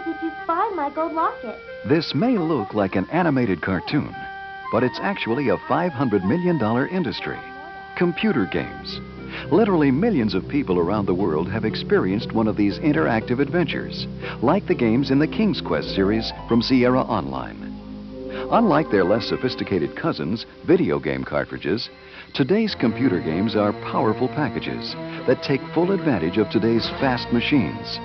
did you find my gold locket? This may look like an animated cartoon, but it's actually a $500 million industry. Computer games. Literally millions of people around the world have experienced one of these interactive adventures, like the games in the King's Quest series from Sierra Online. Unlike their less sophisticated cousins, video game cartridges, today's computer games are powerful packages that take full advantage of today's fast machines.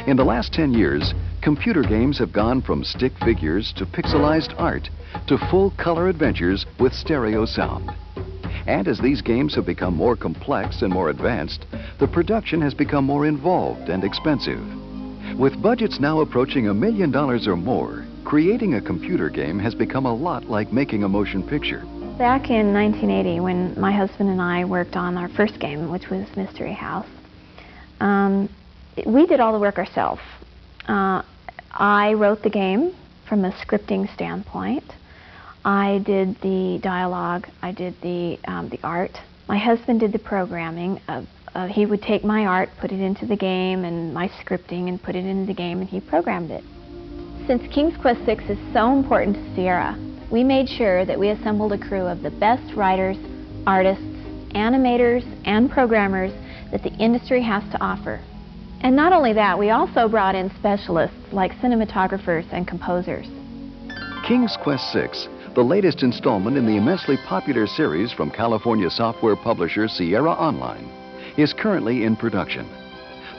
In the last 10 years, computer games have gone from stick figures to pixelized art to full-color adventures with stereo sound. And as these games have become more complex and more advanced, the production has become more involved and expensive. With budgets now approaching $1 million or more, creating a computer game has become a lot like making a motion picture. Back in 1980, when my husband and I worked on our first game, which was Mystery House, we did all the work ourselves. I wrote the game from a scripting standpoint. I did the dialogue. I did the art. My husband did the programming. He would take my art, put it into the game, and my scripting, and put it into the game, and he programmed it. Since King's Quest VI is so important to Sierra, we made sure that we assembled a crew of the best writers, artists, animators, and programmers that the industry has to offer. And not only that, we also brought in specialists like cinematographers and composers. King's Quest VI, the latest installment in the immensely popular series from California software publisher Sierra Online, is currently in production.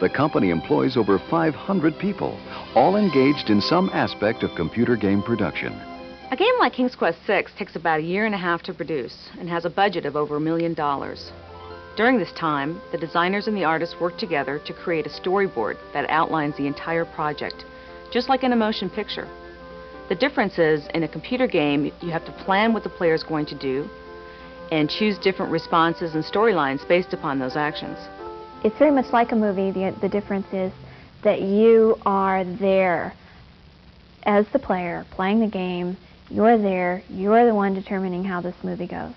The company employs over 500 people, all engaged in some aspect of computer game production. A game like King's Quest VI takes about 1.5 years to produce and has a budget of over $1 million. During this time, the designers and the artists work together to create a storyboard that outlines the entire project, just like in a motion picture. The difference is, in a computer game, you have to plan what the player is going to do and choose different responses and storylines based upon those actions. It's very much like a movie. The difference is that you are there as the player, playing the game. You're there. You're the one determining how this movie goes.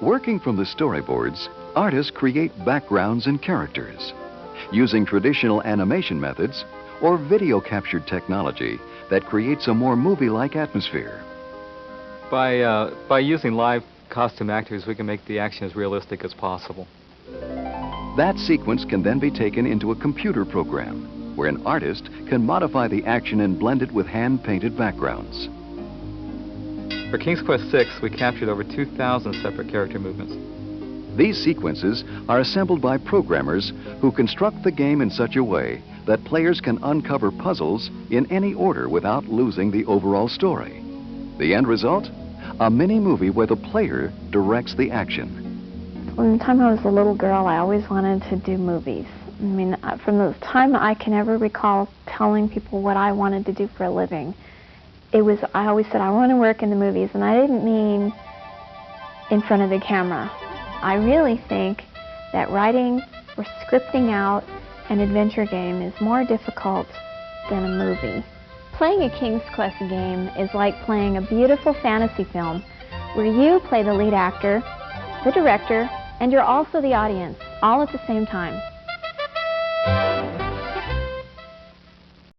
Working from the storyboards, artists create backgrounds and characters, using traditional animation methods or video-captured technology that creates a more movie-like atmosphere. By using live costume actors, we can make the action as realistic as possible. That sequence can then be taken into a computer program, where an artist can modify the action and blend it with hand-painted backgrounds. For King's Quest VI, we captured over 2,000 separate character movements. These sequences are assembled by programmers who construct the game in such a way that players can uncover puzzles in any order without losing the overall story. The end result? A mini-movie where the player directs the action. From the time I was a little girl, I always wanted to do movies. I mean, from the time I can ever recall telling people what I wanted to do for a living, I always said, I want to work in the movies, and I didn't mean in front of the camera. I really think that writing or scripting out an adventure game is more difficult than a movie. Playing a King's Quest game is like playing a beautiful fantasy film where you play the lead actor, the director, and you're also the audience, all at the same time.